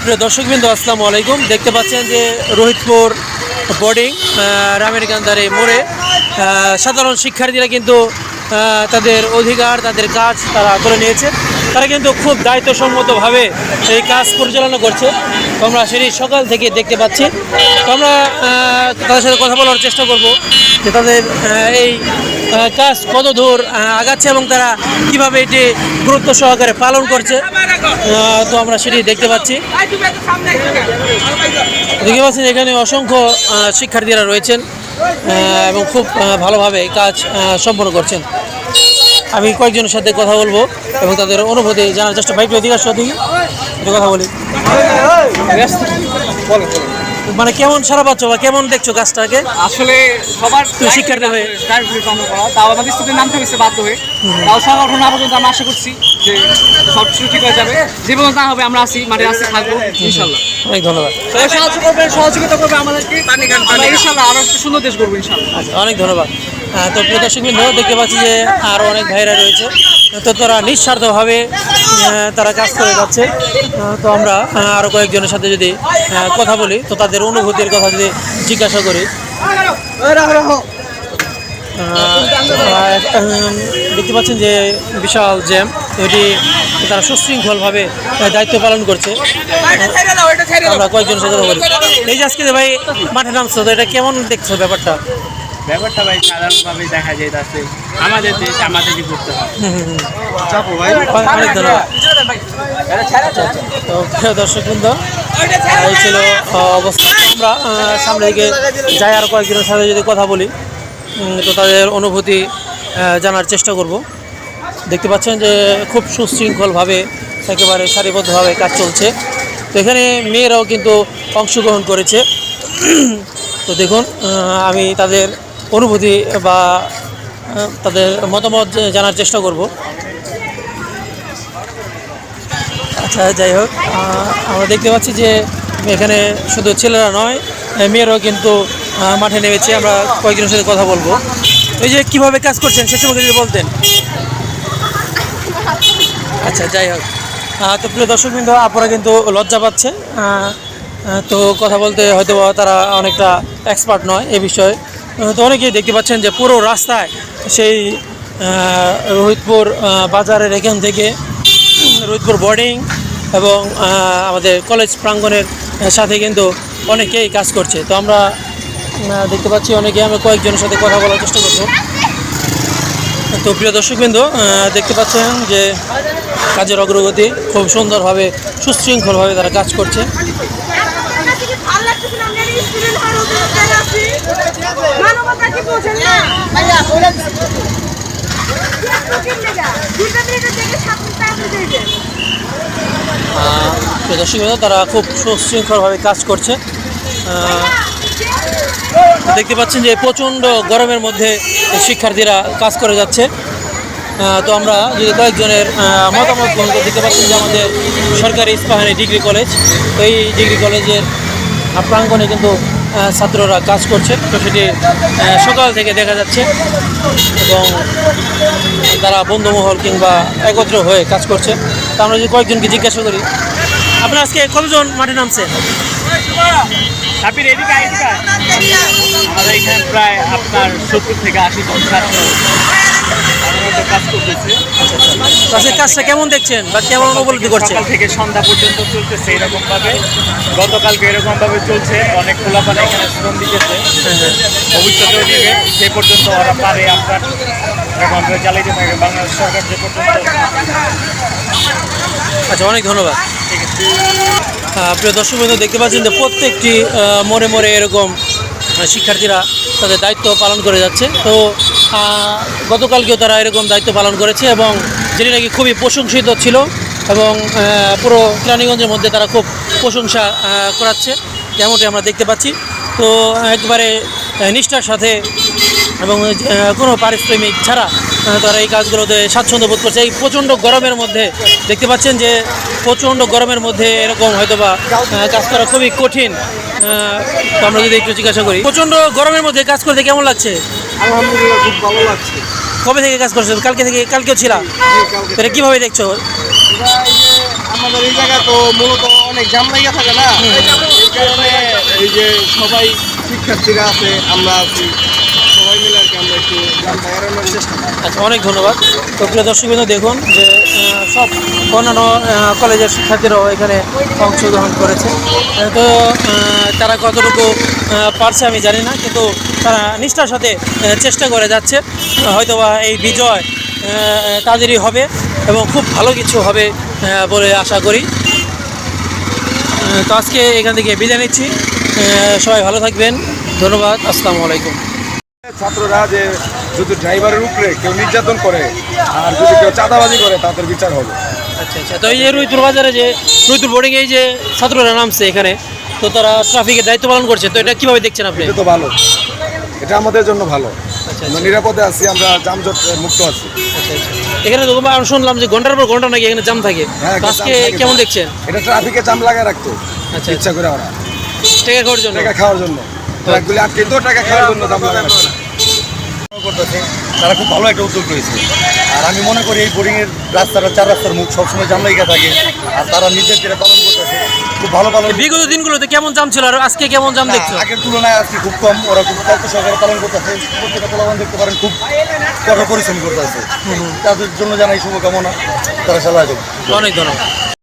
প্রিয় দর্শকবৃন্দ, আসসালামু আলাইকুম। দেখতে পাচ্ছেন যে রোহিতপুর বোর্ডিং রামেরকান্দারে মোড়ে সাধারণ শিক্ষার্থীরা কিন্তু তাদের অধিকার, তাদের কাজ তারা করে নিয়েছে। তারা কিন্তু খুব দায়িত্বসম্মতভাবে এই কাজ পরিচালনা করছে। তো আমরা সেটি সকাল থেকে দেখতে পাচ্ছি। তো আমরা তাদের সাথে কথা বলার চেষ্টা করব যে তাদের এই কাজ কত দূর আগাচ্ছে এবং তারা কিভাবে এটি গুরুত্ব সহকারে পালন করছে। তো আমরা সেটি দেখতে পাচ্ছি। দেখতে পাচ্ছেন এখানে অসংখ্য শিক্ষার্থীরা রয়েছেন এবং খুব ভালোভাবে কাজ সম্পন্ন করছেন। আমি কয়েকজনের সাথে কথা বলবো এবং তাদের অনুভূতি জানার চেষ্টা। ভাই অধিকার সাথে কথা বলি, মানে কেমন সারা পাচ্ছ বা কেমন দেখছো কাজটাকে? আসলে সবার শিক্ষার্থী হয়ে তাও আমাদের স্টুডেন্ট নামতে হয়েছে বাধ্য হয়ে, তাও সংগঠন না পর্যন্ত আমরা আশা করছি যে সব কিছু ঠিক হয়ে যাবে। যে পর্যন্ত না হবে আমরা আসি, মাঠে আসি, থাকবো ইনশাল্লাহ। অনেক ধন্যবাদ। সাহায্য করবেন, সহযোগিতা করবে আমাদেরকে, আমরা ইনশাল্লাহ আরো একটু সুন্দর দেশ করবো ইনশাল্লাহ। অনেক ধন্যবাদ। তো প্রিয় দর্শকবৃন্দ, দেখতে পাচ্ছি যে আরও অনেক ভাইরা রয়েছে। তো তারা নিঃস্বার্থভাবে তারা কাজ করে যাচ্ছে। তো আমরা আরও কয়েকজনের সাথে যদি কথা বলি, তো তাদের অনুভূতির কথা যদি জিজ্ঞাসা করি। দেখতে পাচ্ছেন যে বিশাল জ্যাম, এটি তারা সুশৃঙ্খলভাবে দায়িত্ব পালন করছে। আমরা কয়েকজনের সাথে কথা বলি। এই যে আজকে ভাই মাঠে নামছো, তো এটা কেমন দেখছো ব্যাপারটা? ভাই সাধারণভাবে দেখা যায় তাতে আমাদের দেশ আমাদেরই করতে হবে। অনেক ধন্যবাদ। তো প্রিয় দর্শকবৃন্দ, এই ছিল অবস্থা। আমরা সামনে দিকে যাই, আর কয়েকজনের সাথে যদি কথা বলি তো তাদের অনুভূতি জানার চেষ্টা করব। দেখতে পাচ্ছেন যে খুব সুশৃঙ্খলভাবে একেবারে সারিবদ্ধভাবে কাজ চলছে। তো এখানে মেয়েরাও কিন্তু অংশগ্রহণ করেছে। তো দেখুন, আমি তাদের অনুভূতি বা তাদের মতামত জানার চেষ্টা করব। আচ্ছা, যাই হোক, আমরা দেখতে পাচ্ছি যে এখানে শুধু ছেলেরা নয়, মেয়েরাও কিন্তু মাঠে নেমেছে। আমরা কয়েকজনের সাথে কথা বলবো। এই যে কীভাবে কাজ করছেন সে সম্পর্কে যদি বলতেন। আচ্ছা, যাই হোক, তো প্রিয় দর্শকবৃন্দ, আপনারা কিন্তু লজ্জা পাচ্ছে। তো কথা বলতে হয়তো তারা অনেকটা এক্সপার্ট নয় এ বিষয়ে। তো অনেকেই দেখতে পাচ্ছেন যে পুরো রাস্তায় সেই রোহিতপুর বাজারের এখান থেকে রোহিতপুর বোর্ডিং এবং আমাদের কলেজ প্রাঙ্গণের সাথে কিন্তু অনেকেই কাজ করছে। তো আমরা দেখতে পাচ্ছি অনেকে, আমরা কয়েকজনের সাথে কথা বলার চেষ্টা করব। তো প্রিয় দর্শকবৃন্দ, দেখতে পাচ্ছেন যে কাজের অগ্রগতি খুব সুন্দরভাবে সুশৃঙ্খলভাবে তারা কাজ করছে। দর্শকবৃন্দ, তারা খুব সুশৃঙ্খলভাবে কাজ করছে। দেখতে পাচ্ছেন যে প্রচণ্ড গরমের মধ্যে শিক্ষার্থীরা কাজ করে যাচ্ছে। তো আমরা যদি কয়েকজনের মতামত বলতে, দেখতে পাচ্ছেন যে আমাদের সরকারি ইস্পাহানি ডিগ্রি কলেজ, তো এই ডিগ্রি কলেজের প্রাঙ্গণে কিন্তু ছাত্ররা কাজ করছে। তো সেটি সকাল থেকে দেখা যাচ্ছে এবং তারা বন্ধুমহল কিংবা একত্র হয়ে কাজ করছে। তো আমরা যদি কয়েকজনকে জিজ্ঞাসা করি, আপনারা আজকে কতজন মাঠে নামছেন? আমাদের এখানে প্রায় আপনার 70 থেকে 80 জন ছাত্র কাজ করতেছে। আচ্ছা, কাজটা কেমন দেখছেন বা কেমন উপলব্ধি করছেন? সকাল থেকে সন্ধ্যা পর্যন্ত চলতেছে এরকমভাবে। গতকালকে এরকমভাবে চলছে, অনেক খোলাপানা এখানে শ্রম দিতেছে, ভবিষ্যতেও দিবে। সে পর্যন্ত ওরা পারে আপনার এখন চালাইতে থাকে বাংলাদেশ সরকার যে পর্যন্ত। আচ্ছা, অনেক ধন্যবাদ। ঠিক আছে। প্রিয় দর্শকবৃন্দ, দেখতে পাচ্ছেন যে প্রত্যেকটি মোড়ে মোড়ে এরকম শিক্ষার্থীরা তাদের দায়িত্ব পালন করে যাচ্ছে। তো গতকালকেও তারা এরকম দায়িত্ব পালন করেছে এবং যেটি নাকি খুবই প্রশংসিত ছিল এবং পুরো কেরানীগঞ্জের মধ্যে তারা খুব প্রশংসা করাচ্ছে, যেমনটি আমরা দেখতে পাচ্ছি। তো একবারে নিষ্ঠার সাথে এবং কোনো পারিশ্রমিক ছাড়া তারা এই কাজগুলোতে স্বাচ্ছন্দ্য বোধ করছে। এই প্রচণ্ড গরমের মধ্যে দেখতে পাচ্ছেন যে প্রচণ্ড গরমের মধ্যে এরকম হয়তোবা কাজ করা খুবই কঠিন। তো আমরা যদি একটু জিজ্ঞাসা করি, প্রচণ্ড গরমের মধ্যে কাজ করতে কেমন লাগছে? আলহামদুলিল্লাহ খুব ভালো লাগছে। কবে থেকে কাজ করছো? কালকেও ছিলা? কালকে এটা কীভাবে দেখছো? আমাদের এই জায়গা তো মূলত অনেক জাম লাগিয়ে থাকে না, এই কারণে এই যে সবাই শিক্ষার্থীরা আছে, আমরা আছি, সবাই মিলে আর কি আমরা একটু জামটা এড়ানোর চেষ্টা করি। আচ্ছা, অনেক ধন্যবাদ। তো প্রিয় দর্শকবৃন্দ, দেখুন যে সব অন্যান্য কলেজের শিক্ষার্থীরাও এখানে অংশগ্রহণ করেছে। তো তারা কতটুকু পারছে আমি জানি না, কিন্তু তারা নিষ্ঠার সাথে চেষ্টা করে যাচ্ছে। হয়তোবা এই বিজয় তাদেরই হবে এবং খুব ভালো কিছু হবে বলে আশা করি। তো আজকে এখান থেকে বিদায় নিচ্ছি। সবাই ভালো থাকবেন। ধন্যবাদ। আসসালামু আলাইকুম। ছাত্ররা যে যদি ড্রাইভারের উপরে কেউ নির্যাতন করে আর যদি কেউ চাঁদাবাজি করে তাদের বিচার হবে। আচ্ছা আচ্ছা। তো এই যে রুইতুর বাজারে যে রুইতুর বোর্ডিংয়ে এই যে ছাত্ররা নামছে এখানে, তো তারা ট্রাফিকের দায়িত্ব পালন করছে, তো এটা কীভাবে দেখছেন আপনি? এটা তো ভালো, এটা আমাদের জন্য ভালো। আচ্ছা আমরা আচ্ছা নিরাপদে আছি, আমরা যানজট মুক্ত আছি। আচ্ছা আচ্ছা। এখানে তো আমি শুনলাম যে ঘন্টার পর ঘন্টা নাকি এখানে জাম থাকে, হ্যাঁ, তো আজকে জাম থাকে। কেমন দেখছেন? এটা ট্রাফিকে জাম লাগায় রাখতো আচ্ছা ইচ্ছা করে ওরা টাকা খাওয়ার জন্য। টাকা খাওয়ার জন্য, ট্রাকগুলি আটকে তো টাকা খাওয়ার জন্য জাম লাগায় রাখতো। করতেছে, তারা খুব ভালো একটা উদ্যোগ রয়েছে। আর আমি মনে করি এই বোরিংয়ের রাস্তাটা 4 রাস্তার মুখ সবসময় জাম লেগে থাকে, আর তারা নিজের যেটা পালন করতেছে খুব ভালো পালন। বিগত দিনগুলোতে কেমন জাম ছিল আর আজকে কেমন জাম দেখছো? আগের তুলনায় আজকে খুব কম, ওরা খুব দায়িত্ব সহকারে পালন করতেছে। প্রত্যেকটা পোলাপান দেখতে পারেন খুব কঠোর পরিশ্রম করতেছে। তাদের জন্য জানাই শুভকামনা, তারা চালায় যাবে। অনেক ধন্যবাদ।